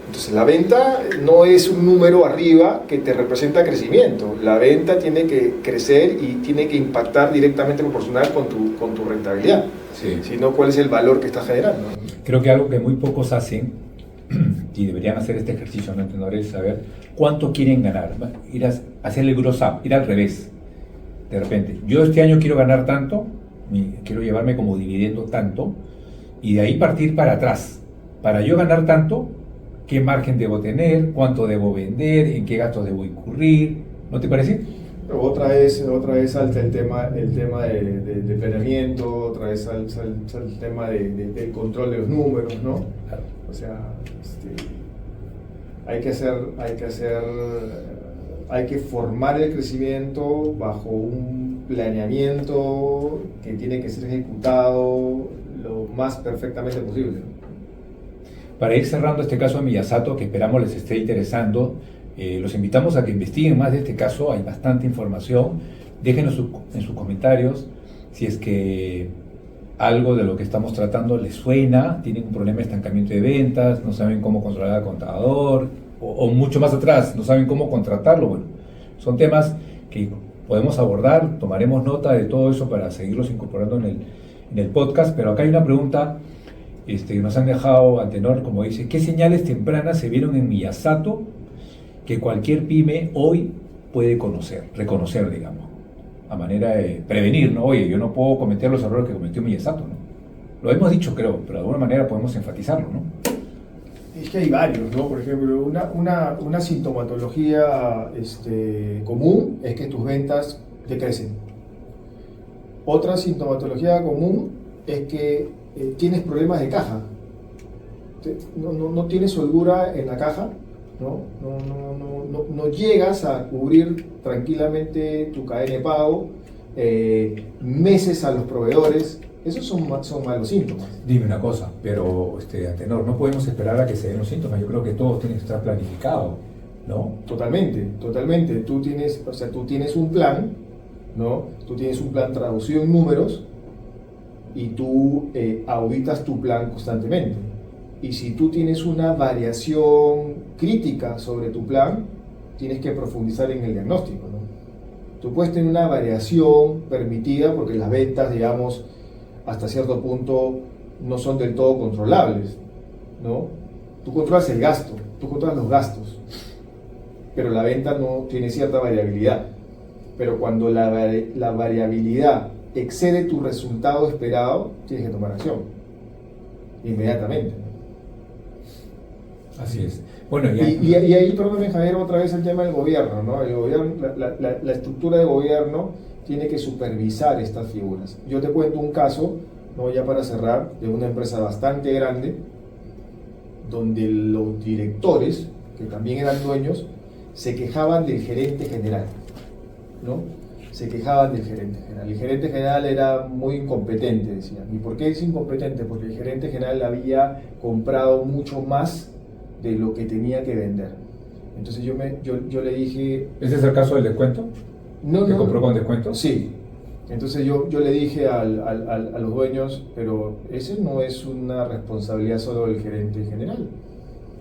Entonces la venta no es un número arriba que te representa crecimiento. La venta tiene que crecer y tiene que impactar directamente proporcional con tu rentabilidad. Sí. Si no, ¿cuál es el valor que estás generando? Creo que algo que muy pocos hacen, y deberían hacer este ejercicio, ¿no, entrenadores? Saber cuánto quieren ganar. Ir a hacer el gross up, ir al revés. De repente, yo este año quiero ganar tanto, quiero llevarme como dividendo tanto, y de ahí partir para atrás. Para yo ganar tanto, ¿qué margen debo tener? ¿Cuánto debo vender? ¿En qué gastos debo incurrir? ¿No te parece? Pero otra vez salta el tema de planeamiento, otra vez salta el tema del control de los números, ¿no? Claro. O sea, hay que formar el crecimiento bajo un planeamiento que tiene que ser ejecutado lo más perfectamente posible, ¿no? Para ir cerrando este caso de Miyasato, que esperamos les esté interesando, los invitamos a que investiguen más de este caso. Hay bastante información. Déjenos en sus comentarios si es que algo de lo que estamos tratando les suena, tienen un problema de estancamiento de ventas, no saben cómo controlar al contador, o mucho más atrás, no saben cómo contratarlo. Bueno, son temas que podemos abordar, tomaremos nota de todo eso para seguirlos incorporando en el podcast. Pero acá hay una pregunta que nos han dejado Antenor, como dice: ¿qué señales tempranas se vieron en Miyasato que cualquier pyme hoy puede reconocer, digamos, a manera de prevenir, ¿no? Oye, yo no puedo cometer los errores que cometió Miyasato, ¿no? Lo hemos dicho, creo, pero de alguna manera podemos enfatizarlo, ¿no? Es que hay varios, ¿no? Por ejemplo, una sintomatología común es que tus ventas decrecen. Otra sintomatología común es que tienes problemas de caja. No tienes holgura en la caja, no llegas a cubrir tranquilamente tu cadena de pago, meses a los proveedores. Esos son malos síntomas. Dime una cosa, pero Antenor, no podemos esperar a que se den los síntomas. Yo creo que todo tiene que estar planificado, ¿no? Totalmente. Tú tienes un plan, ¿no? Tú tienes un plan traducido en números y tú auditas tu plan constantemente. Y si tú tienes una variación crítica sobre tu plan, tienes que profundizar en el diagnóstico, ¿no? Tú puedes tener una variación permitida porque las ventas, digamos, hasta cierto punto no son del todo controlables, ¿no? Tú controlas el gasto, tú controlas los gastos, pero la venta no tiene cierta variabilidad. Pero cuando la variabilidad excede tu resultado esperado, tienes que tomar acción inmediatamente. Así es. Bueno, y ahí, perdóname Javier, otra vez el tema del gobierno, ¿no? El gobierno, la estructura de gobierno tiene que supervisar estas figuras. Yo te cuento un caso, ¿no? Ya para cerrar, de una empresa bastante grande, donde los directores, que también eran dueños, se quejaban del gerente general, ¿no? Se quejaban del gerente general. El gerente general era muy incompetente, decían. ¿Y por qué es incompetente? Porque el gerente general había comprado mucho más de lo que tenía que vender. Entonces yo le dije... ¿Ese es el caso del descuento? ¿Que compró con descuento? Sí. Entonces yo le dije a los dueños, pero ese no es una responsabilidad solo del gerente general,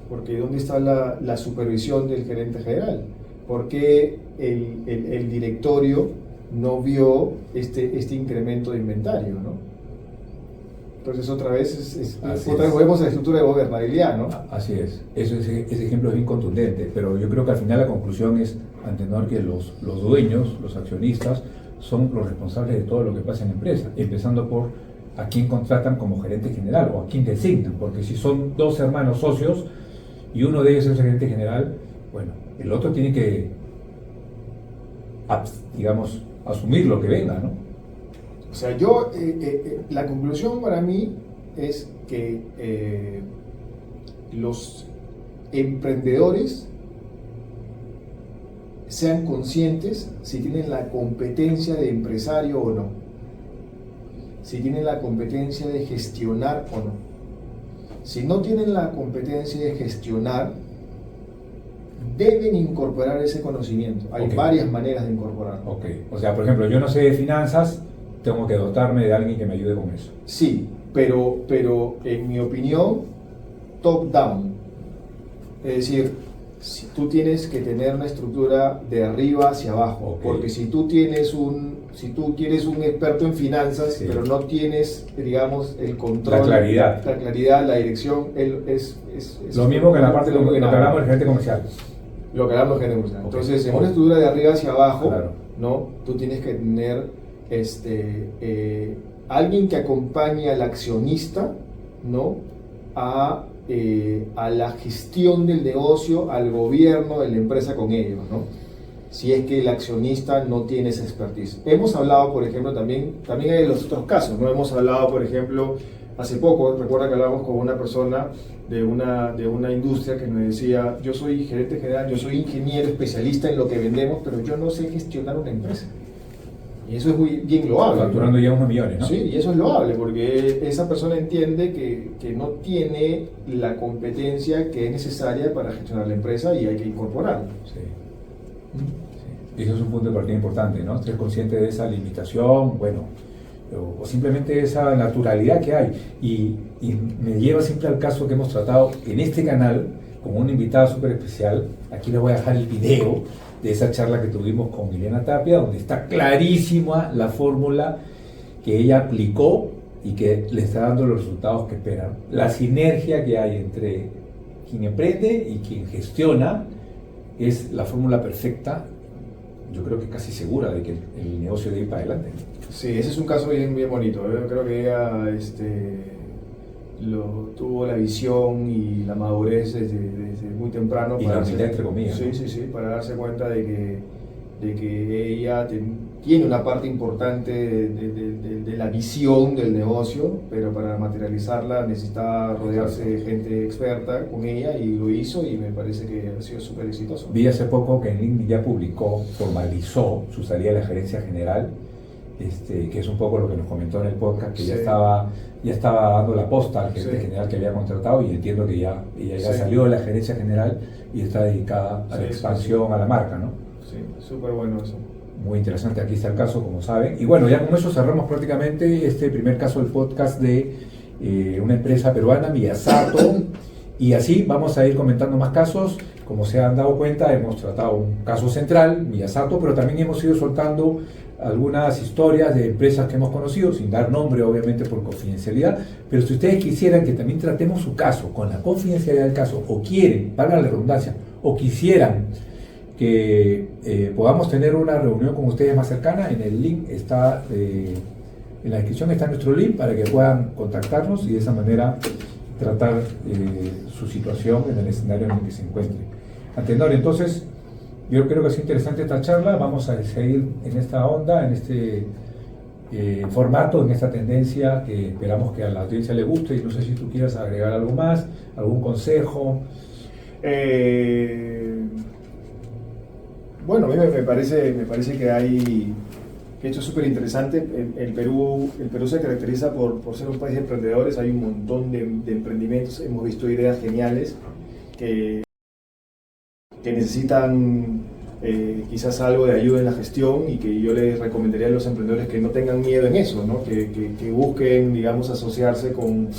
porque ¿dónde está la supervisión del gerente general? ¿Por qué el directorio no vio este incremento de inventario, ¿no? Entonces otra vez volvemos a la estructura de gobernabilidad, ¿no? Así es. Ese ejemplo es bien contundente, pero yo creo que al final la conclusión es, Antenor, que los dueños, los accionistas, son los responsables de todo lo que pasa en la empresa, empezando por a quién contratan como gerente general o a quién designan, porque si son dos hermanos socios y uno de ellos es el gerente general, bueno, el otro tiene que, digamos, asumir lo que venga, ¿no? O sea, la conclusión para mí es que los emprendedores sean conscientes si tienen la competencia de empresario o no, si tienen la competencia de gestionar o no. Si no tienen la competencia de gestionar, deben incorporar ese conocimiento. Hay varias maneras de incorporarlo. Ok, o sea, por ejemplo, yo no sé de finanzas, tengo que dotarme de alguien que me ayude con eso. Sí, pero en mi opinión, top down. Es decir, si tú tienes que tener una estructura de arriba hacia abajo, porque si tú quieres un experto en finanzas, sí, pero no tienes, digamos, el control, la claridad, la dirección, es lo mismo que en la parte lo que hablamos del gerente comercial. Lo que hablamos del gerente comercial. Entonces, en una estructura de arriba hacia abajo, claro, ¿no? Tú tienes que tener alguien que acompañe al accionista, ¿no? A la gestión del negocio, al gobierno de la empresa con ellos, ¿no? Si es que el accionista no tiene esa expertise. Hemos hablado, por ejemplo, también hay los otros casos, ¿no? Hemos hablado, por ejemplo, hace poco, recuerda que hablábamos con una persona de una industria que nos decía, yo soy gerente general, yo soy ingeniero especialista en lo que vendemos, pero yo no sé gestionar una empresa. Y eso es muy bien loable. Facturando ya unos millones, ¿no? Sí, y eso es loable, porque esa persona entiende que no tiene la competencia que es necesaria para gestionar la empresa y hay que incorporarla. Sí. Sí. Eso es un punto de partida importante, ¿no? Ser consciente de esa limitación, bueno, o simplemente esa naturalidad que hay. Y me lleva siempre al caso que hemos tratado en este canal con una invitada súper especial. Aquí les voy a dejar el video de esa charla que tuvimos con Milena Tapia, donde está clarísima la fórmula que ella aplicó y que le está dando los resultados que esperan. La sinergia que hay entre quien emprende y quien gestiona es la fórmula perfecta, yo creo que casi segura de que el negocio debe ir para adelante. Sí, ese es un caso bien bonito. Yo creo que ella tuvo la visión y la madurez desde muy temprano. Y la humildad, entre comillas. Sí, para darse cuenta de que ella tiene una parte importante de la visión del negocio, pero para materializarla necesitaba rodearse de gente experta con ella, y lo hizo, y me parece que ha sido súper exitoso. Vi hace poco que en LinkedIn ya publicó, formalizó su salida de la gerencia general, que es un poco lo que nos comentó en el podcast, que Sí. ya estaba dando la posta al gerente Sí. general que había contratado, y entiendo que ella ya Sí. salió de la gerencia general y está dedicada a la Sí, expansión, sí. a la marca, ¿no? Sí, súper bueno eso. Muy interesante, aquí está el caso, como saben. Y bueno, ya con eso cerramos prácticamente este primer caso del podcast de una empresa peruana, Miyasato. Y así vamos a ir comentando más casos. Como se han dado cuenta, hemos tratado un caso central, Miyasato, pero también hemos ido soltando algunas historias de empresas que hemos conocido, sin dar nombre, obviamente, por confidencialidad. Pero si ustedes quisieran que también tratemos su caso con la confidencialidad del caso, o quieren, valga la redundancia, o quisieran que podamos tener una reunión con ustedes más cercana, en el link está, en la descripción está nuestro link para que puedan contactarnos y de esa manera tratar su situación en el escenario en el que se encuentre. Antenor, entonces, yo creo que es interesante esta charla. Vamos a seguir en esta onda, en este formato, en esta tendencia que esperamos que a la audiencia le guste. Y no sé si tú quieras agregar algo más, algún consejo. Bueno, a mí me parece que esto es súper interesante. El Perú se caracteriza por ser un país de emprendedores. Hay un montón de emprendimientos. Hemos visto ideas geniales que necesitan quizás algo de ayuda en la gestión, y que yo les recomendaría a los emprendedores que no tengan miedo en eso, ¿no? Que busquen, digamos, asociarse con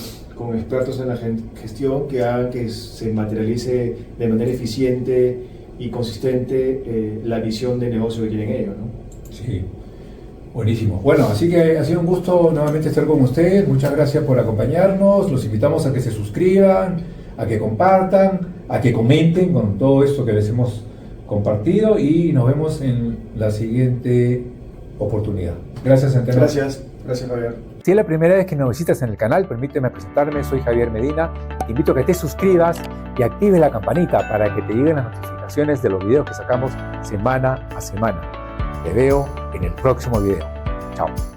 expertos en la gestión, que hagan que se materialice de manera eficiente y consistente la visión de negocio que quieren ellos, ¿no? Sí, buenísimo. Bueno, así que ha sido un gusto nuevamente estar con ustedes. Muchas gracias por acompañarnos. Los invitamos a que se suscriban, a que compartan, a que comenten con todo esto que les hemos compartido, y nos vemos en la siguiente oportunidad. Gracias, Antenor. Gracias Javier. Si es la primera vez que nos visitas en el canal, permíteme presentarme, soy Javier Medina. Te invito a que te suscribas y actives la campanita para que te lleguen las notificaciones de los videos que sacamos semana a semana. Te veo en el próximo video. Chao.